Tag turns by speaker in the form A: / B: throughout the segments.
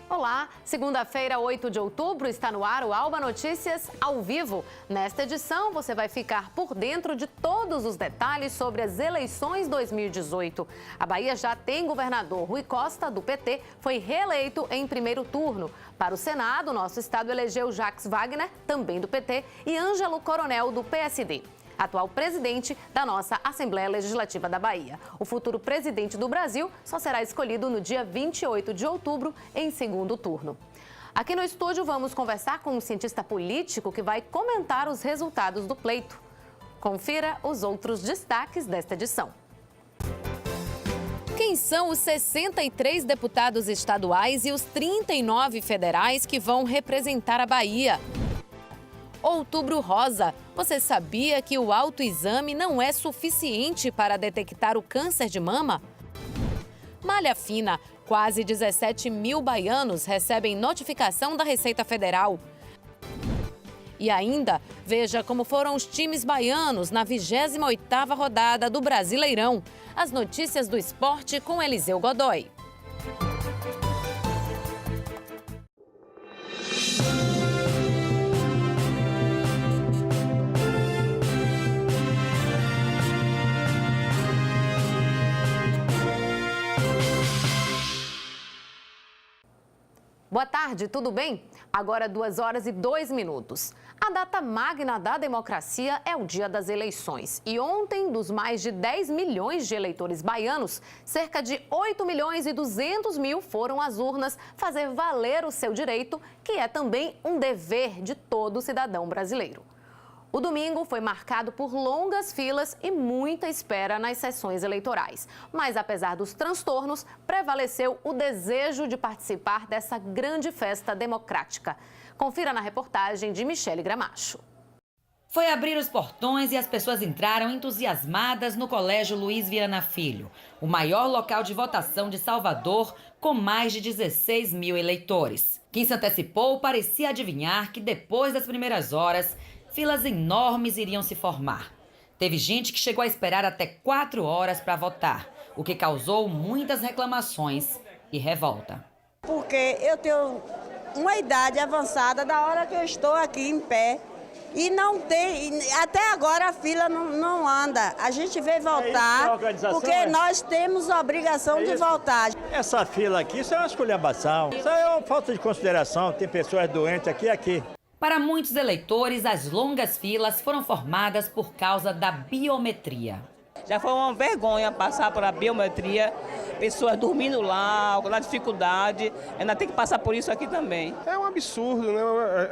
A: Olá, segunda-feira, 8 de outubro, está no ar o Alba Notícias ao vivo. Nesta edição, você vai ficar por dentro de todos os detalhes sobre as eleições 2018. A Bahia já tem governador. Rui Costa, do PT, foi reeleito em primeiro turno. Para o Senado, nosso estado elegeu Jacques Wagner, também do PT, e Ângelo Coronel, do PSD. Atual presidente da nossa Assembleia Legislativa da Bahia. O futuro presidente do Brasil só será escolhido no dia 28 de outubro, em segundo turno. Aqui no estúdio vamos conversar com um cientista político que vai comentar os resultados do pleito. Confira os outros destaques desta edição. Quem são os 63 deputados estaduais e os 39 federais que vão representar a Bahia? Outubro Rosa. Você sabia que o autoexame não é suficiente para detectar o câncer de mama? Malha fina. Quase 17 mil baianos recebem notificação da Receita Federal. E ainda, veja como foram os times baianos na 28ª rodada do Brasileirão. As notícias do esporte com Eliseu Godoy. Boa tarde, tudo bem? Agora 2h02. A data magna da democracia é o dia das eleições. E ontem, dos mais de 10 milhões de eleitores baianos, cerca de 8.200.000 foram às urnas fazer valer o seu direito, que é também um dever de todo cidadão brasileiro. O domingo foi marcado por longas filas e muita espera nas sessões eleitorais. Mas, apesar dos transtornos, prevaleceu o desejo de participar dessa grande festa democrática. Confira na reportagem de Michele Gramacho.
B: Foi abrir os portões e as pessoas entraram entusiasmadas no Colégio Luiz Viana Filho, o maior local de votação de Salvador, com mais de 16 mil eleitores. Quem se antecipou parecia adivinhar que depois das primeiras horas, filas enormes iriam se formar. Teve gente que chegou a esperar até 4 horas para votar, o que causou muitas reclamações e revolta.
C: Porque eu tenho uma idade avançada da hora que eu estou aqui em pé e não tem, até agora a fila não anda. A gente veio votar porque nós temos a obrigação de votar.
D: Essa fila aqui, isso é uma esculhambação, isso é uma falta de consideração, tem pessoas doentes aqui.
B: Para muitos eleitores, as longas filas foram formadas por causa da biometria.
E: Já foi uma vergonha passar por a biometria, pessoas dormindo lá, com dificuldade, ainda tem que passar por isso aqui também.
F: É um absurdo, né?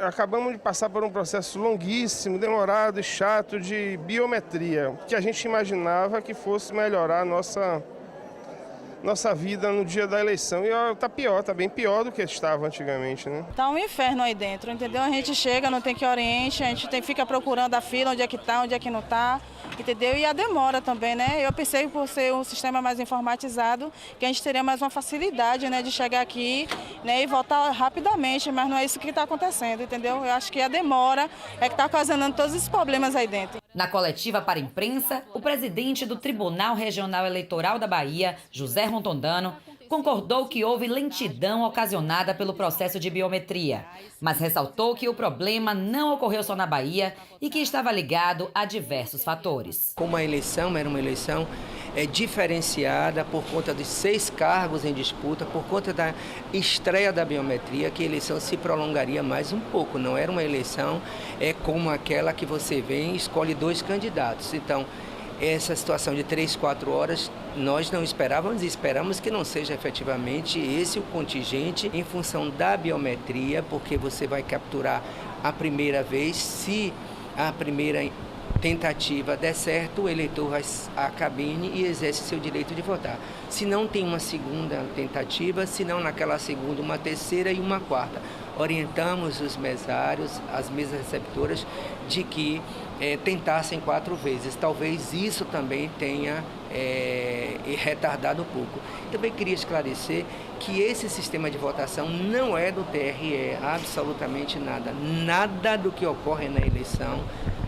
F: Acabamos de passar por um processo longuíssimo, demorado e chato de biometria, que a gente imaginava que fosse melhorar a nossa vida no dia da eleição. E tá pior, tá bem pior do que estava antigamente, né?
G: Tá um inferno aí dentro, entendeu? A gente chega, não tem que oriente, a gente fica procurando a fila, onde é que tá, onde é que não tá, entendeu? E a demora também, né? Eu pensei que por ser um sistema mais informatizado, que a gente teria mais uma facilidade, né, de chegar aqui, né, e votar rapidamente, mas não é isso que está acontecendo, entendeu? Eu acho que a demora é que está ocasionando todos esses problemas aí dentro.
B: Na coletiva para a imprensa, o presidente do Tribunal Regional Eleitoral da Bahia, José Rontondano, concordou que houve lentidão ocasionada pelo processo de biometria, mas ressaltou que o problema não ocorreu só na Bahia e que estava ligado a diversos fatores.
H: Como a eleição era uma eleição diferenciada por conta dos 6 cargos em disputa, por conta da estreia da biometria, que a eleição se prolongaria mais um pouco. Não era uma eleição como aquela que você vem e escolhe 2 candidatos. Então, essa situação de 3, 4 horas, nós não esperávamos e esperamos que não seja efetivamente esse o contingente em função da biometria, porque você vai capturar a primeira vez. Se a primeira tentativa der certo, o eleitor vai à cabine e exerce seu direito de votar. Se não tem uma segunda tentativa, se não naquela segunda, uma terceira e uma quarta. Orientamos os mesários, as mesas receptoras, de que tentassem 4 vezes. Talvez isso também tenha retardado um pouco. Também queria esclarecer que esse sistema de votação não é do TRE, absolutamente nada. Nada do que ocorre na eleição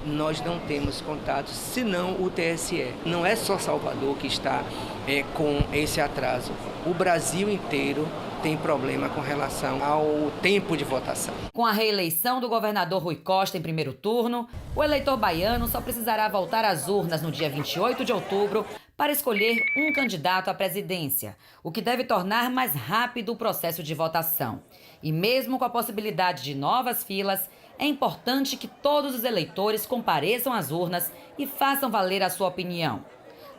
H: nós não temos contato, senão o TSE. Não é só Salvador que está com esse atraso. O Brasil inteiro tem problema com relação ao tempo de votação.
B: Com a reeleição do governador Rui Costa em primeiro turno, o eleitor baiano só precisará voltar às urnas no dia 28 de outubro para escolher um candidato à presidência, o que deve tornar mais rápido o processo de votação. E mesmo com a possibilidade de novas filas, é importante que todos os eleitores compareçam às urnas e façam valer a sua opinião.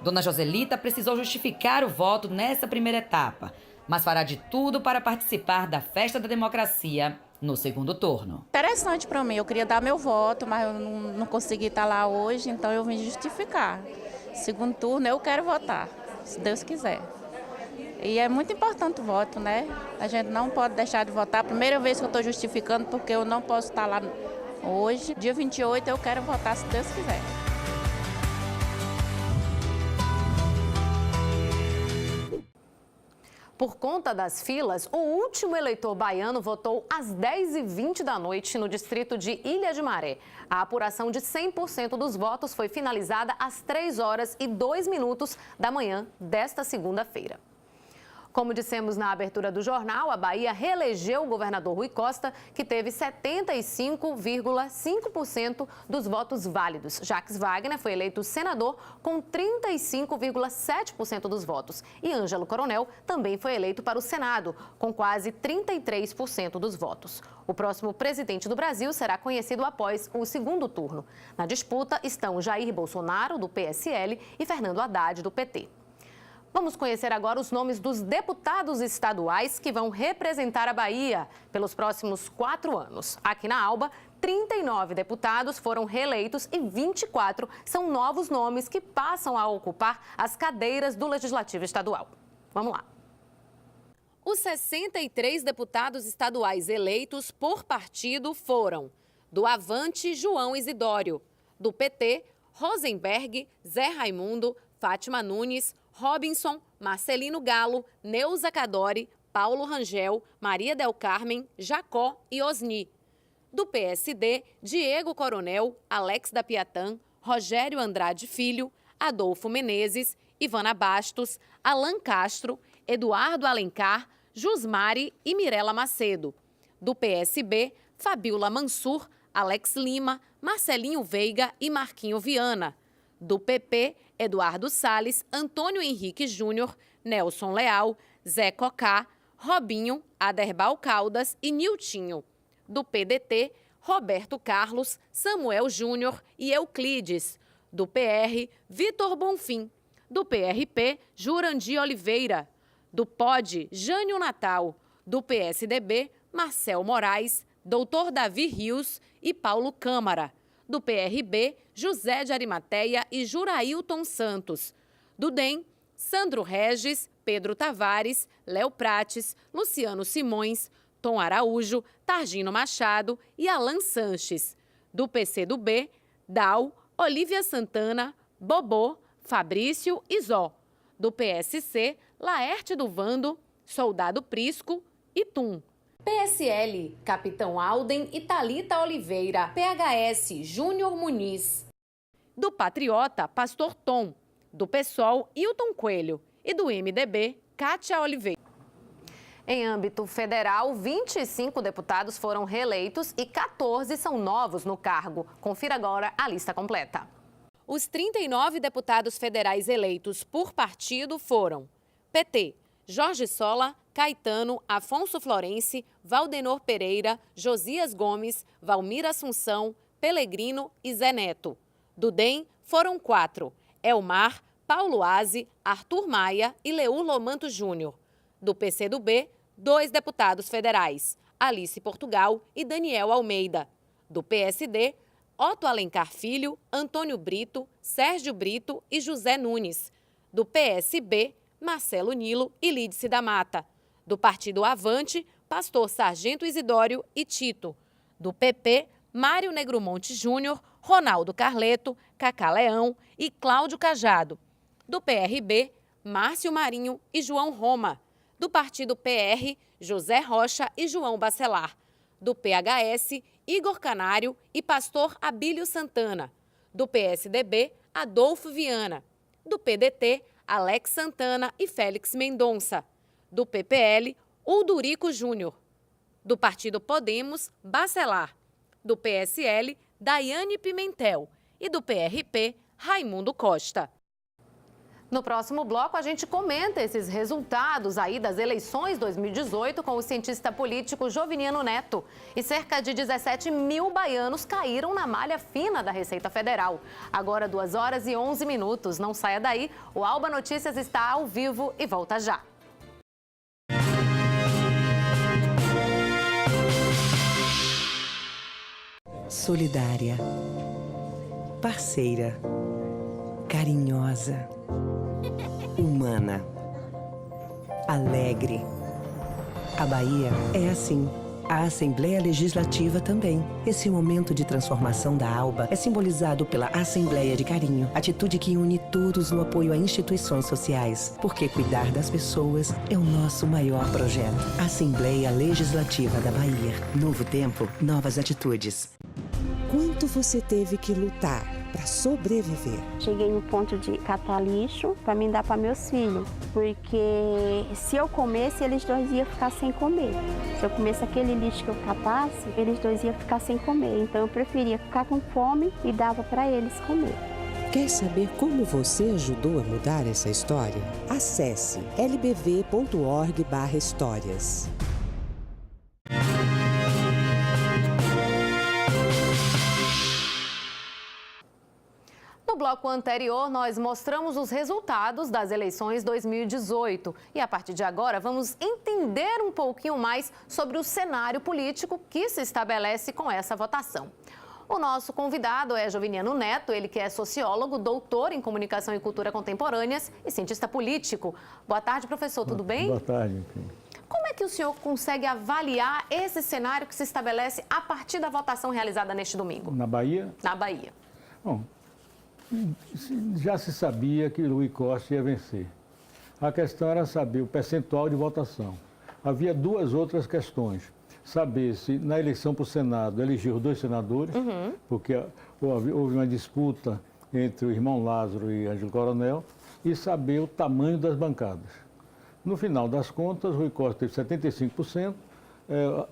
B: Dona Joselita precisou justificar o voto nessa primeira etapa, mas fará de tudo para participar da festa da democracia no segundo turno.
I: Interessante para mim, eu queria dar meu voto, mas eu não consegui estar lá hoje, então eu vim justificar. Segundo turno eu quero votar, se Deus quiser. E é muito importante o voto, né? A gente não pode deixar de votar. Primeira vez que eu estou justificando, porque eu não posso estar lá hoje. Dia 28 eu quero votar, se Deus quiser.
A: Por conta das filas, o último eleitor baiano votou às 10h20 da noite no distrito de Ilha de Maré. A apuração de 100% dos votos foi finalizada às 3h02 da manhã desta segunda-feira. Como dissemos na abertura do jornal, a Bahia reelegeu o governador Rui Costa, que teve 75,5% dos votos válidos. Jacques Wagner foi eleito senador com 35,7% dos votos. E Ângelo Coronel também foi eleito para o Senado, com quase 33% dos votos. O próximo presidente do Brasil será conhecido após o segundo turno. Na disputa estão Jair Bolsonaro, do PSL, e Fernando Haddad, do PT. Vamos conhecer agora os nomes dos deputados estaduais que vão representar a Bahia pelos próximos 4 anos. Aqui na Alba, 39 deputados foram reeleitos e 24 são novos nomes que passam a ocupar as cadeiras do Legislativo Estadual. Vamos lá. Os 63 deputados estaduais eleitos por partido foram: do Avante, João Isidório; do PT, Rosenberg, Zé Raimundo, Fátima Nunes, Robinson, Marcelino Galo, Neuza Cadori, Paulo Rangel, Maria del Carmen, Jacó e Osni. Do PSD, Diego Coronel, Alex da Piatã, Rogério Andrade Filho, Adolfo Menezes, Ivana Bastos, Alan Castro, Eduardo Alencar, Jusmari e Mirela Macedo. Do PSB, Fabiola Mansur, Alex Lima, Marcelinho Veiga e Marquinho Viana. Do PP, Eduardo Salles, Antônio Henrique Júnior, Nelson Leal, Zé Cocá, Robinho, Aderbal Caldas e Niltinho. Do PDT, Roberto Carlos, Samuel Júnior e Euclides. Do PR, Vitor Bonfim. Do PRP, Jurandir Oliveira. Do POD, Jânio Natal. Do PSDB, Marcel Moraes, Dr. Davi Rios e Paulo Câmara. Do PRB, José de Arimateia e Jurailton Santos. Do DEM, Sandro Regis, Pedro Tavares, Léo Prates, Luciano Simões, Tom Araújo, Targino Machado e Alan Sanches. Do PCdoB, Dal, Olívia Santana, Bobô, Fabrício e Zó. Do PSC, Laerte do Vando, Soldado Prisco e Tum. PSL, Capitão Alden e Thalita Oliveira. PHS, Júnior Muniz. Do Patriota, Pastor Tom. Do PSOL, Hilton Coelho. E do MDB, Kátia Oliveira. Em âmbito federal, 25 deputados foram reeleitos e 14 são novos no cargo. Confira agora a lista completa. Os 39 deputados federais eleitos por partido foram: PT, Jorge Sola, Caetano, Afonso Florense, Valdenor Pereira, Josias Gomes, Valmir Assunção, Pelegrino e Zé Neto. Do DEM foram 4, Elmar, Paulo Aze, Arthur Maia e Leur Lomanto Júnior. Do PCdoB, 2 deputados federais, Alice Portugal e Daniel Almeida. Do PSD, Otto Alencar Filho, Antônio Brito, Sérgio Brito e José Nunes. Do PSB, Marcelo Nilo e Lídice da Mata. Do Partido Avante, Pastor Sargento Isidório e Tito. Do PP, Mário Negromonte Júnior, Ronaldo Carleto, Cacá Leão e Cláudio Cajado. Do PRB, Márcio Marinho e João Roma. Do Partido PR, José Rocha e João Bacelar. Do PHS, Igor Canário e Pastor Abílio Santana. Do PSDB, Adolfo Viana. Do PDT, Alex Santana e Félix Mendonça. Do PPL, Uldurico Júnior. Do partido Podemos, Bacelar. Do PSL, Daiane Pimentel. E do PRP, Raimundo Costa. No próximo bloco, a gente comenta esses resultados aí das eleições 2018 com o cientista político Joviniano Neto. E cerca de 17 mil baianos caíram na malha fina da Receita Federal. Agora, 2h11. Não saia daí, o Alba Notícias está ao vivo e volta já.
J: Solidária, parceira, carinhosa, humana, alegre. A Bahia é assim. A Assembleia Legislativa também. Esse momento de transformação da ALBA é simbolizado pela Assembleia de Carinho, atitude que une todos no apoio a instituições sociais, porque cuidar das pessoas é o nosso maior projeto. Assembleia Legislativa da Bahia. Novo tempo, novas atitudes.
K: Quanto você teve que lutar para sobreviver?
L: Cheguei no ponto de catar lixo para me dar para meus filhos, porque se eu comesse, eles dois iam ficar sem comer. Se eu comesse aquele lixo que eu catasse, eles dois iam ficar sem comer. Então eu preferia ficar com fome e dava para eles comer.
K: Quer saber como você ajudou a mudar essa história? Acesse lbv.org/histórias.
A: No bloco anterior, nós mostramos os resultados das eleições 2018. E a partir de agora, vamos entender um pouquinho mais sobre o cenário político que se estabelece com essa votação. O nosso convidado é Joviniano Neto, ele que é sociólogo, doutor em comunicação e cultura contemporâneas e cientista político. Boa tarde, professor, tudo bem?
D: Boa tarde.
A: Como é que o senhor consegue avaliar esse cenário que se estabelece a partir da votação realizada neste domingo?
D: Na Bahia?
A: Na Bahia.
D: Bom, já se sabia que Rui Costa ia vencer. A questão era saber o percentual de votação. Havia duas outras questões. Saber se na eleição para o Senado elegeu 2 senadores, porque houve uma disputa entre o irmão Lázaro e Ângelo Coronel, e saber o tamanho das bancadas. No final das contas, Rui Costa teve 75%,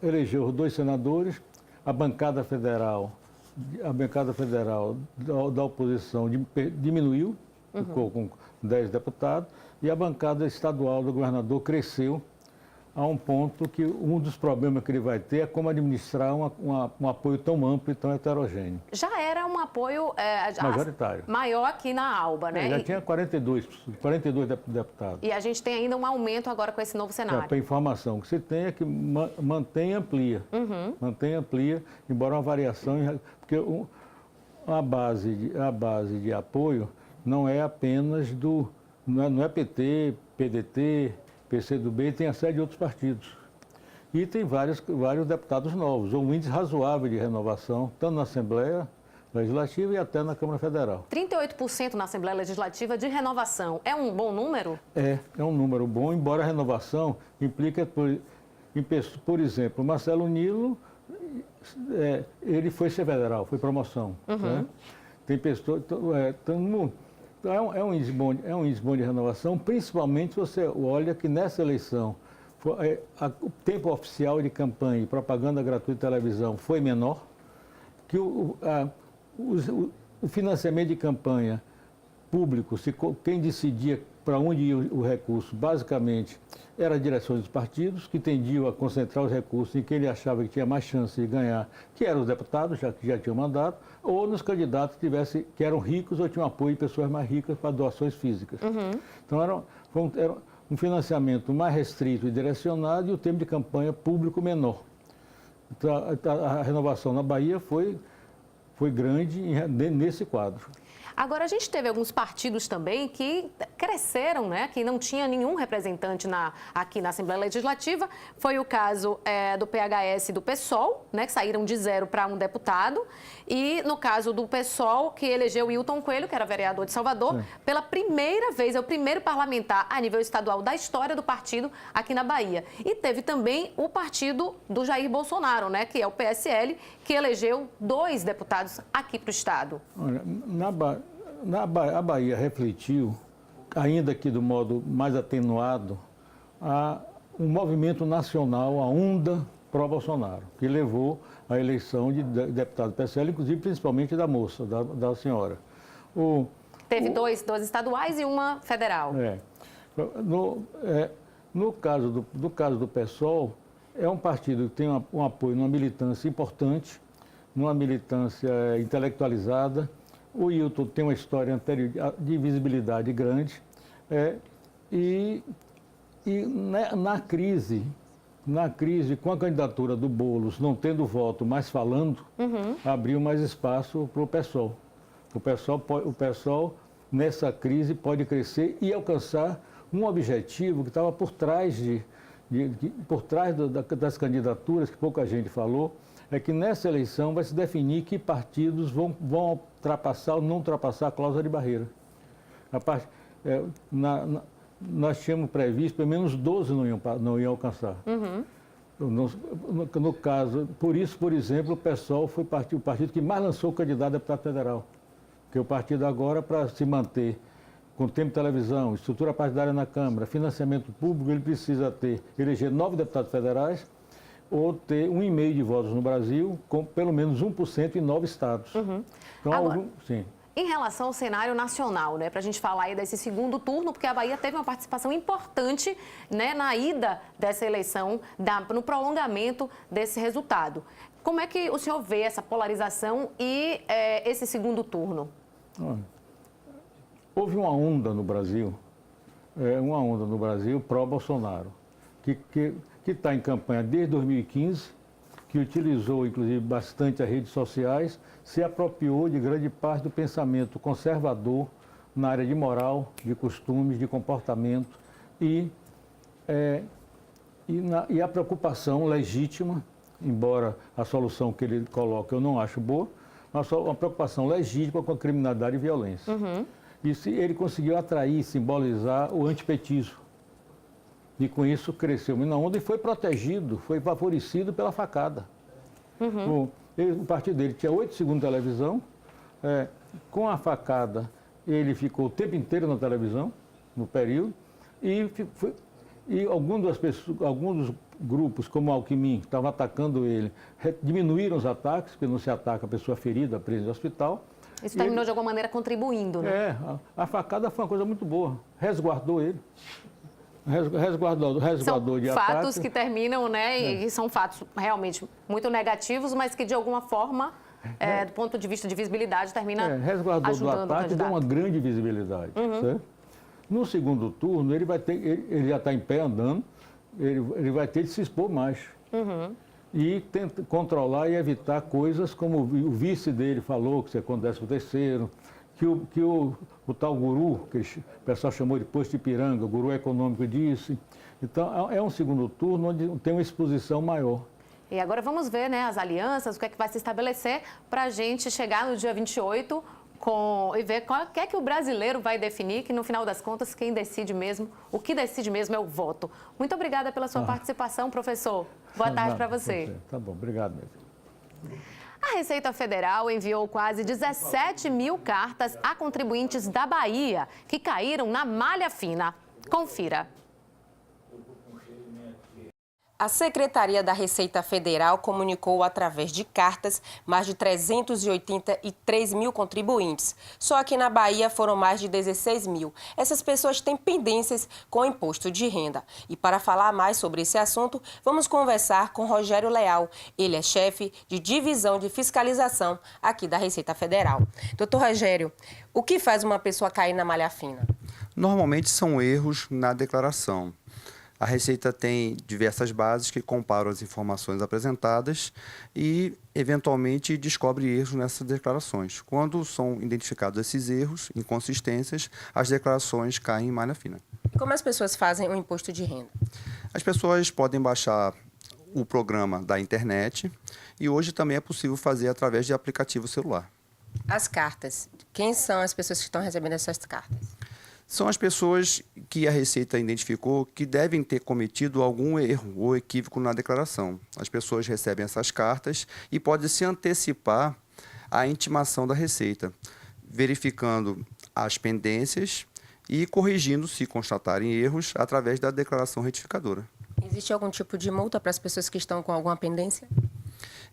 D: elegeu 2 senadores, a bancada federal da oposição diminuiu, ficou com 10 deputados, e a bancada estadual do governador cresceu a um ponto que um dos problemas que ele vai ter é como administrar um apoio tão amplo e tão heterogêneo.
A: Já era um apoio
D: majoritário.
A: Maior aqui na ALBA, né?
D: Já tinha 42 deputados.
A: E a gente tem ainda um aumento agora com esse novo cenário.
D: A informação que se tem é que mantém e amplia. Mantém e amplia, embora uma variação, porque a base de apoio não é apenas não é PT, PDT, PCdoB, tem a série de outros partidos. E tem vários deputados novos, um índice razoável de renovação, tanto na Assembleia Legislativa e até na Câmara Federal.
A: 38% na Assembleia Legislativa de renovação. É um bom número?
D: É um número bom, embora a renovação implica, por exemplo, Marcelo Nilo, ele foi ser federal, foi promoção. Né? Tem pessoas... É um índice bom de renovação, principalmente se você olha que nessa eleição o tempo oficial de campanha e propaganda gratuita de televisão foi menor, que o financiamento de campanha público, quem decidia para onde ia o recurso, basicamente, era a direção dos partidos, que tendiam a concentrar os recursos em quem ele achava que tinha mais chance de ganhar, que eram os deputados, que já tinham mandato, ou nos candidatos que eram ricos ou tinham apoio de pessoas mais ricas para doações físicas. Então, era um financiamento mais restrito e direcionado e o tempo de campanha público menor. Então, a renovação na Bahia foi grande nesse quadro.
A: Agora, a gente teve alguns partidos também que cresceram, né? Que não tinha nenhum representante aqui na Assembleia Legislativa. Foi o caso do PHS e do PSOL, né? Que saíram de 0 para 1 deputado. E no caso do PSOL, que elegeu Wilton Coelho, que era vereador de Salvador, pela primeira vez, é o primeiro parlamentar a nível estadual da história do partido aqui na Bahia. E teve também o partido do Jair Bolsonaro, né? Que é o PSL, que elegeu 2 deputados aqui para o estado.
D: Olha, a Bahia refletiu, ainda que do modo mais atenuado, um movimento nacional, a onda pró-Bolsonaro, que levou à eleição de deputado do PSL, inclusive principalmente da moça, da senhora.
A: Teve dois estaduais e uma federal.
D: No caso do PSOL, é um partido que tem um apoio numa militância importante, numa militância intelectualizada. O Hilton tem uma história anterior de visibilidade grande. Na crise, com a candidatura do Boulos não tendo voto, mas falando, abriu mais espaço para o PSOL. O PSOL, nessa crise, pode crescer e alcançar um objetivo que estava por trás das candidaturas, que pouca gente falou, é que nessa eleição vai se definir que partidos vão ultrapassar ou não ultrapassar a cláusula de barreira. Nós tínhamos previsto, pelo menos 12 não iam alcançar. No caso, por isso, por exemplo, o PSOL foi o partido que mais lançou candidato a deputado federal. Porque o partido agora, para se manter com tempo de televisão, estrutura partidária na Câmara, financiamento público, ele precisa eleger 9 deputados federais ou ter 1,5% de votos no Brasil, com pelo menos 1% em 9 estados. Então,
A: agora, em relação ao cenário nacional, né, para a gente falar aí desse segundo turno, porque a Bahia teve uma participação importante, né, na ida dessa eleição, no prolongamento desse resultado. Como é que o senhor vê essa polarização e esse segundo turno?
D: Houve uma onda no Brasil pró-Bolsonaro, que está em campanha desde 2015, que utilizou, inclusive, bastante as redes sociais, se apropriou de grande parte do pensamento conservador na área de moral, de costumes, de comportamento e a preocupação legítima, embora a solução que ele coloca eu não acho boa, mas uma preocupação legítima com a criminalidade e violência. E ele conseguiu atrair, simbolizar o antipetismo. E com isso cresceu na onda e foi protegido, foi favorecido pela facada. O partido dele tinha 8 segundos de televisão, com a facada ele ficou o tempo inteiro na televisão, no período, e alguns dos grupos, como o Alckmin, que estavam atacando ele, diminuíram os ataques, porque não se ataca a pessoa ferida, presa em hospital.
A: Isso terminou de alguma maneira contribuindo, né?
D: A facada foi uma coisa muito boa, resguardou ele. Resguardou de ataque.
A: São fatos que terminam, né, e são fatos realmente muito negativos, mas que de alguma forma, do ponto de vista de visibilidade, termina
D: resguardou
A: ajudando
D: do ataque e deu uma grande visibilidade. Certo? No segundo turno, ele já está em pé andando, ele vai ter de se expor mais. E tenta controlar e evitar coisas como o vice dele falou, que se acontece com o terceiro, que o tal guru, que o pessoal chamou de posto de Ipiranga, o guru econômico disse. Então, é um segundo turno onde tem uma exposição maior.
A: E agora vamos ver, né, as alianças, o que é que vai se estabelecer para a gente chegar no dia 28 e ver qual é que o brasileiro vai definir, que no final das contas, o que decide mesmo é o voto. Muito obrigada pela sua participação, professor. Boa tarde para você.
D: Tá bom, obrigado mesmo.
A: A Receita Federal enviou quase 17 mil cartas a contribuintes da Bahia que caíram na malha fina. Confira.
M: A Secretaria da Receita Federal comunicou através de cartas mais de 383 mil contribuintes. Só aqui na Bahia foram mais de 16 mil. Essas pessoas têm pendências com o imposto de renda. E para falar mais sobre esse assunto, vamos conversar com Rogério Leal. Ele é chefe de divisão de fiscalização aqui da Receita Federal. Doutor Rogério, o que faz uma pessoa cair na malha fina?
N: Normalmente são erros na declaração. A Receita tem diversas bases que comparam as informações apresentadas e, eventualmente, descobre erros nessas declarações. Quando são identificados esses erros, inconsistências, as declarações caem em malha fina.
M: E como as pessoas fazem o imposto de renda?
N: As pessoas podem baixar o programa da internet e hoje também é possível fazer através de aplicativo celular.
M: As cartas. Quem são as pessoas que estão recebendo essas cartas?
N: São as pessoas que a Receita identificou que devem ter cometido algum erro ou equívoco na declaração. As pessoas recebem essas cartas e podem se antecipar à intimação da Receita, verificando as pendências e corrigindo, se constatarem erros, através da declaração retificadora.
M: Existe algum tipo de multa para as pessoas que estão com alguma pendência?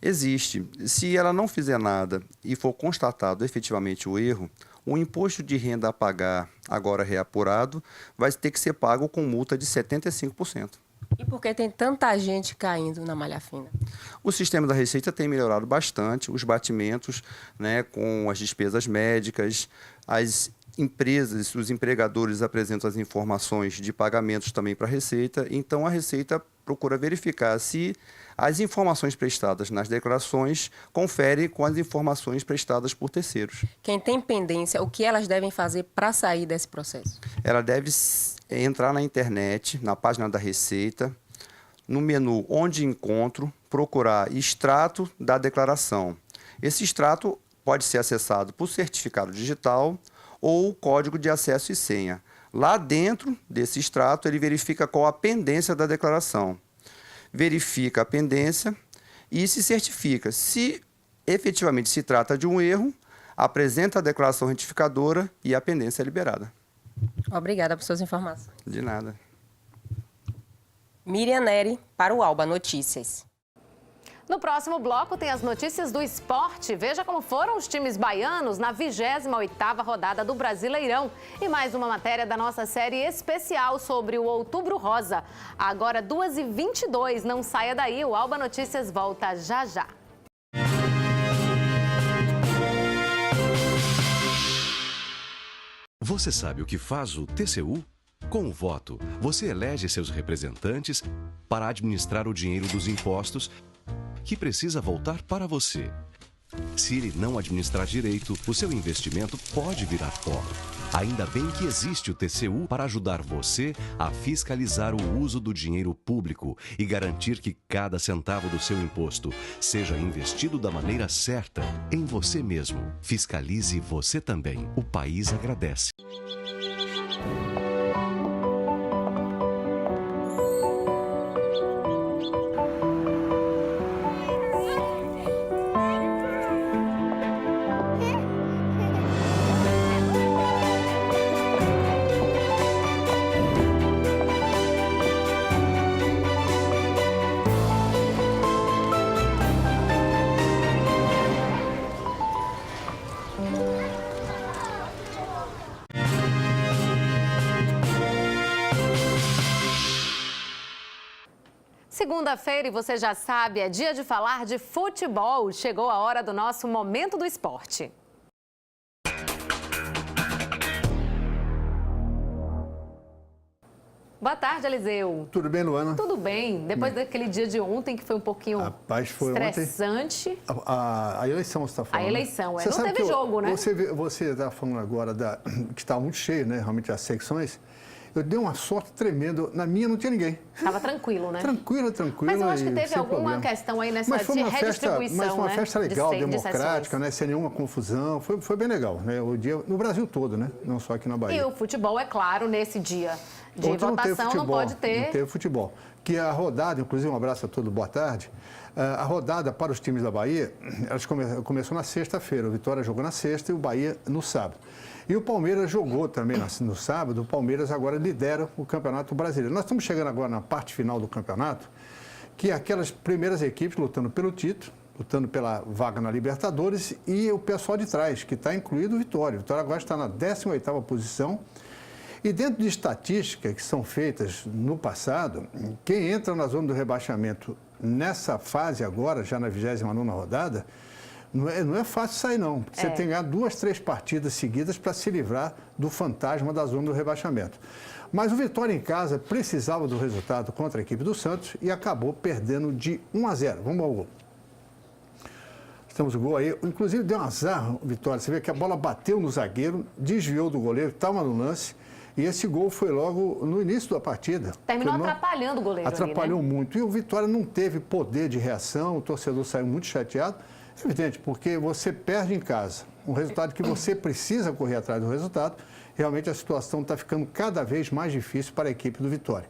N: Existe. Se ela não fizer nada e for constatado efetivamente o erro, o imposto de renda a pagar, agora reapurado, vai ter que ser pago com multa de 75%.
M: E por que tem tanta gente caindo na malha fina?
N: O sistema da Receita tem melhorado bastante, os batimentos, né, com as despesas médicas, as empresas, os empregadores apresentam as informações de pagamentos também para a Receita, então a Receita procura verificar se as informações prestadas nas declarações conferem com as informações prestadas por terceiros.
M: Quem tem pendência, o que elas devem fazer para sair desse processo?
N: Ela deve entrar na internet, na página da Receita, no menu Onde Encontro, procurar extrato da declaração. Esse extrato pode ser acessado por certificado digital ou código de acesso e senha. Lá dentro desse extrato, ele verifica qual a pendência da declaração. Verifica a pendência e se certifica. Se efetivamente se trata de um erro, apresenta a declaração retificadora e a pendência é liberada.
M: Obrigada por suas informações.
N: De nada.
M: Miriam Neri, para o Alba Notícias.
A: No próximo bloco tem as notícias do esporte. Veja como foram os times baianos na 28ª rodada do Brasileirão. E mais uma matéria da nossa série especial sobre o Outubro Rosa. Agora 2h22, não saia daí, o Alba Notícias volta já já.
O: Você sabe o que faz o TCU? Com o voto, você elege seus representantes para administrar o dinheiro dos impostos que precisa voltar para você. Se ele não administrar direito, o seu investimento pode virar pó. Ainda bem que existe o TCU para ajudar você a fiscalizar o uso do dinheiro público e garantir que cada centavo do seu imposto seja investido da maneira certa em você mesmo. Fiscalize você também. O país agradece.
A: Segunda-feira, e você já sabe, é dia de falar de futebol. Chegou a hora do nosso Momento do Esporte. Boa tarde, Eliseu.
P: Tudo bem, Luana?
A: Tudo bem. Depois daquele dia de ontem, que foi um pouquinho estressante.
P: A eleição, você está falando.
A: A eleição, é. Não teve jogo, né?
P: Você está falando agora que estava muito cheio, né? Realmente, as secções. Eu dei uma sorte tremenda. Na minha não tinha ninguém.
A: Estava tranquilo, né?
P: Tranquilo.
A: Mas eu acho que teve alguma questão aí nessa redistribuição,
P: mas foi uma festa legal,
A: de
P: democrática, né? Sem nenhuma confusão. Foi bem legal, né? O dia, no Brasil todo, né? Não só aqui na Bahia.
A: E o futebol, é claro, nesse dia de votação não pode ter.
P: Não teve futebol. Que a rodada, inclusive um abraço a todos, boa tarde. A rodada para os times da Bahia, elas começou na sexta-feira. O Vitória jogou na sexta e o Bahia no sábado. E o Palmeiras jogou também no sábado. O Palmeiras agora lidera o Campeonato Brasileiro. Nós estamos chegando agora na parte final do campeonato, que é aquelas primeiras equipes lutando pelo título, lutando pela vaga na Libertadores, e o pessoal de trás, que está incluído o Vitória. O Vitória agora está na 18ª posição. E dentro de estatísticas que são feitas no passado, quem entra na zona do rebaixamento nessa fase agora, já na 29ª rodada, não é fácil sair, não. Porque você tem que ganhar 2, 3 partidas seguidas para se livrar do fantasma da zona do rebaixamento. Mas o Vitória em casa precisava do resultado contra a equipe do Santos e acabou perdendo de 1-0. Vamos ao gol. Temos o gol aí. Inclusive deu um azar, Vitória. Você vê que a bola bateu no zagueiro, desviou do goleiro, estava no lance. E esse gol foi logo no início da partida.
A: Terminou atrapalhando o goleiro.
P: Atrapalhou
A: ali, né?
P: muito. E o Vitória não teve poder de reação, o torcedor saiu muito chateado. É evidente, porque você perde em casa um resultado que você precisa correr atrás do resultado. Realmente a situação está ficando cada vez mais difícil para a equipe do Vitória.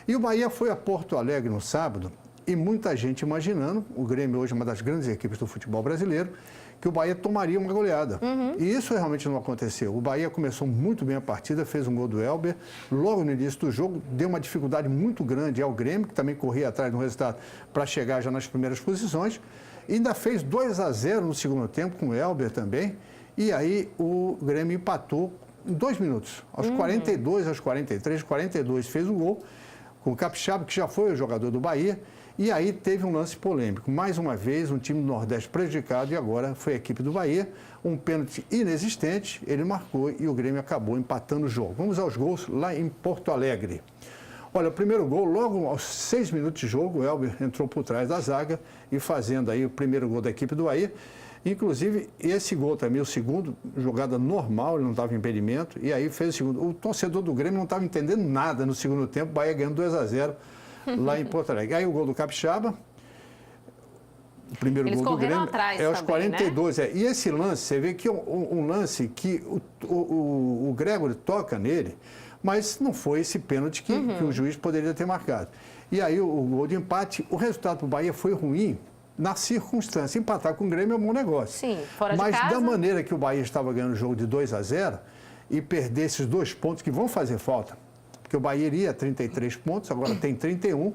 P: E o Bahia foi a Porto Alegre no sábado e muita gente imaginando, o Grêmio hoje é uma das grandes equipes do futebol brasileiro, que o Bahia tomaria uma goleada. E isso realmente não aconteceu. O Bahia começou muito bem a partida, fez um gol do Elber. Logo no início do jogo, deu uma dificuldade muito grande ao Grêmio, que também corria atrás do resultado para chegar já nas primeiras posições. E ainda fez 2-0 no segundo tempo com o Elber também. E aí o Grêmio empatou em 2 minutos. Aos 42, aos 43, 42 fez o gol com o Capixaba, que já foi o jogador do Bahia. E aí teve um lance polêmico. Mais uma vez, um time do Nordeste prejudicado e agora foi a equipe do Bahia. Um pênalti inexistente, ele marcou e o Grêmio acabou empatando o jogo. Vamos aos gols lá em Porto Alegre. Olha, o primeiro gol, logo aos 6 minutos de jogo, o Elber entrou por trás da zaga e fazendo aí o primeiro gol da equipe do Bahia. Inclusive, esse gol também, o segundo, jogada normal, ele não estava em impedimento, e aí fez o segundo. O torcedor do Grêmio não estava entendendo nada no segundo tempo, o Bahia ganhando 2-0 lá em Porto Alegre. Aí o gol do Capixaba, o primeiro
A: Eles
P: gol do Grêmio,
A: atrás
P: aos
A: também,
P: 42. Né? E esse lance, você vê que é um lance que o Gregory toca nele, mas não foi esse pênalti que o juiz poderia ter marcado. E aí o gol de empate, o resultado para o Bahia foi ruim, na circunstância. Empatar com o Grêmio é um bom negócio.
A: Sim, fora de
P: Mas
A: casa.
P: da maneira que o Bahia estava ganhando o jogo de 2-0 e perder esses 2 pontos que vão fazer falta, porque o Bahia iria a 33 pontos, agora tem 31,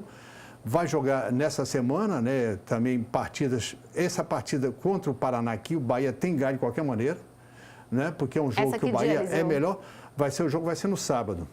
P: vai jogar nessa semana, né, também partidas, essa partida contra o Paraná aqui, o Bahia tem ganho de qualquer maneira, né, porque é um jogo que o Bahia é melhor, o jogo vai ser no sábado.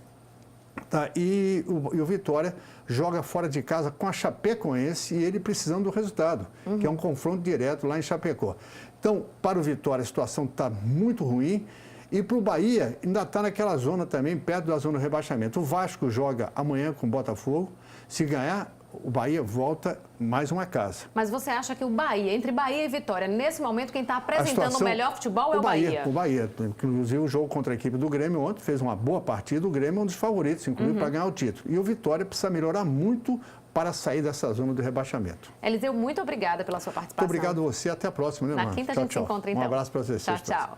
P: Tá, e o Vitória joga fora de casa com a Chapecoense e ele precisando do resultado, que é um confronto direto lá em Chapecó. Então, para o Vitória, a situação está muito ruim e para o Bahia ainda está naquela zona também, perto da zona do rebaixamento. O Vasco joga amanhã com o Botafogo, se ganhar, o Bahia volta mais uma casa.
A: Mas você acha que o Bahia, entre Bahia e Vitória, nesse momento quem está apresentando o melhor futebol é o Bahia?
P: O Bahia. Inclusive o jogo contra a equipe do Grêmio ontem fez uma boa partida. O Grêmio é um dos favoritos, inclusive, para ganhar o título. E o Vitória precisa melhorar muito para sair dessa zona do rebaixamento.
A: Eliseu, muito obrigada pela sua participação.
P: Muito obrigado a você. Até a próxima, né,
A: Na quinta a gente se encontra, então.
P: Um abraço para vocês.
A: Tchau, tchau.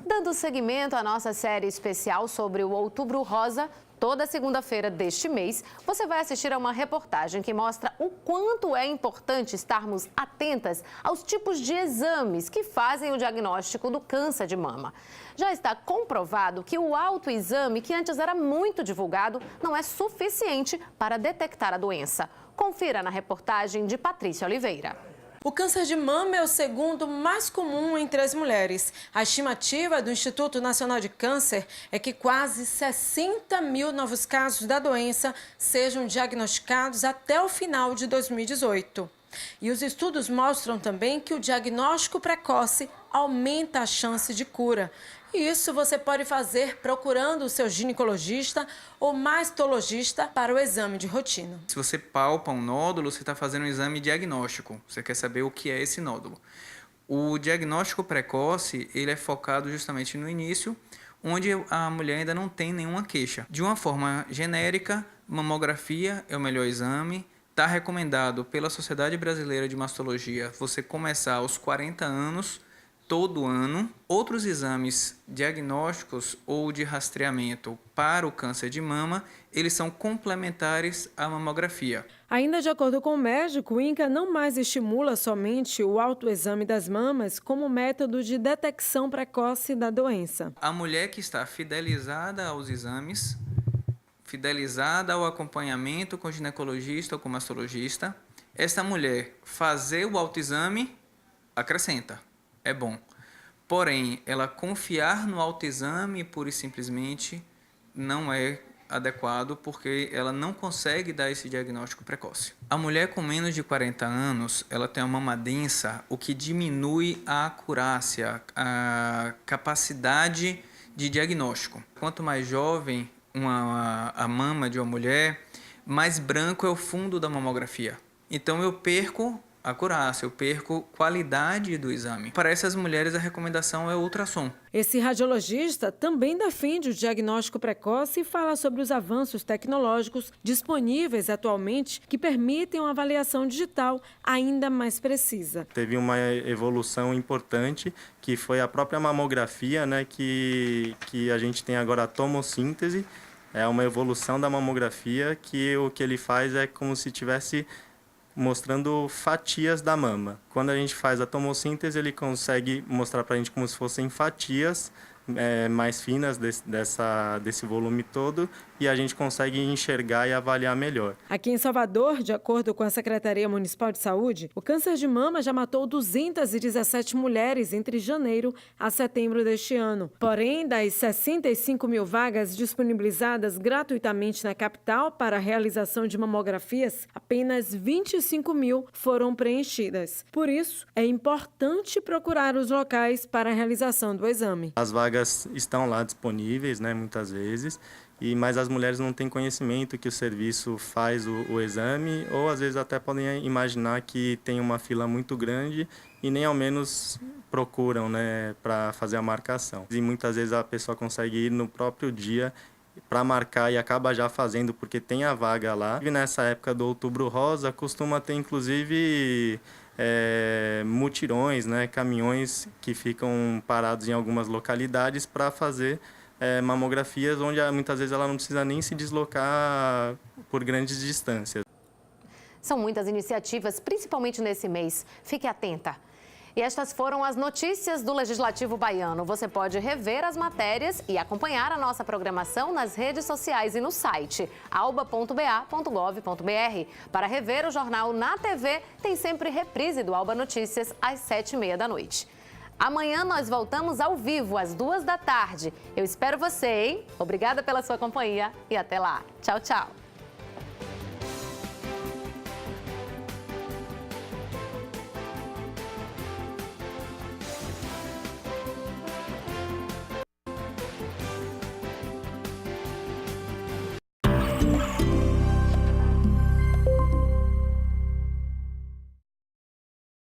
A: Dando seguimento à nossa série especial sobre o Outubro Rosa, toda segunda-feira deste mês, você vai assistir a uma reportagem que mostra o quanto é importante estarmos atentas aos tipos de exames que fazem o diagnóstico do câncer de mama. Já está comprovado que o autoexame, que antes era muito divulgado, não é suficiente para detectar a doença. Confira na reportagem de Patrícia Oliveira.
Q: O câncer de mama é o segundo mais comum entre as mulheres. A estimativa do Instituto Nacional de Câncer é que quase 60 mil novos casos da doença sejam diagnosticados até o final de 2018. E os estudos mostram também que o diagnóstico precoce aumenta a chance de cura. E isso você pode fazer procurando o seu ginecologista ou mastologista para o exame de rotina.
R: Se você palpa um nódulo, você está fazendo um exame diagnóstico. Você quer saber o que é esse nódulo. O diagnóstico precoce, ele é focado justamente no início, onde a mulher ainda não tem nenhuma queixa. De uma forma genérica, mamografia é o melhor exame. Está recomendado pela Sociedade Brasileira de Mastologia você começar aos 40 anos, todo ano. Outros exames diagnósticos ou de rastreamento para o câncer de mama, eles são complementares à mamografia.
Q: Ainda de acordo com o médico, o INCA não mais estimula somente o autoexame das mamas como método de detecção precoce da doença.
R: A mulher que está fidelizada aos exames, fidelizada ao acompanhamento com ginecologista ou com mastologista, essa mulher fazer o autoexame acrescenta. É bom. Porém, ela confiar no autoexame pura e simplesmente não é adequado porque ela não consegue dar esse diagnóstico precoce. A mulher com menos de 40 anos, ela tem uma mama densa, o que diminui a acurácia, a capacidade de diagnóstico. Quanto mais jovem a mama de uma mulher, mais branco é o fundo da mamografia. Então eu perco acurácia, eu perco qualidade do exame. Para essas mulheres, a recomendação é o ultrassom.
Q: Esse radiologista também defende o diagnóstico precoce e fala sobre os avanços tecnológicos disponíveis atualmente que permitem uma avaliação digital ainda mais precisa.
S: Teve uma evolução importante, que foi a própria mamografia, né, que a gente tem agora a tomossíntese. É uma evolução da mamografia que o que ele faz é como se tivesse mostrando fatias da mama. Quando a gente faz a tomossíntese, ele consegue mostrar para a gente como se fossem fatias mais finas desse volume todo, e a gente consegue enxergar e avaliar melhor.
Q: Aqui em Salvador, de acordo com a Secretaria Municipal de Saúde, o câncer de mama já matou 217 mulheres entre janeiro a setembro deste ano. Porém, das 65 mil vagas disponibilizadas gratuitamente na capital para a realização de mamografias, apenas 25 mil foram preenchidas. Por isso, é importante procurar os locais para a realização do exame.
S: As vagas estão lá disponíveis, né, muitas vezes, mas as mulheres não têm conhecimento que o serviço faz o exame, ou às vezes até podem imaginar que tem uma fila muito grande e nem ao menos procuram, né, para fazer a marcação. E muitas vezes a pessoa consegue ir no próprio dia para marcar e acaba já fazendo porque tem a vaga lá. E nessa época do Outubro Rosa costuma ter inclusive mutirões, né, caminhões que ficam parados em algumas localidades para fazer mamografias, onde muitas vezes ela não precisa nem se deslocar por grandes distâncias.
A: São muitas iniciativas, principalmente nesse mês. Fique atenta. E estas foram as notícias do Legislativo Baiano. Você pode rever as matérias e acompanhar a nossa programação nas redes sociais e no site alba.ba.gov.br. Para rever o jornal na TV, tem sempre reprise do Alba Notícias às 7h30 da noite. Amanhã nós voltamos ao vivo às 2 da tarde. Eu espero você, hein? Obrigada pela sua companhia e até lá. Tchau, tchau.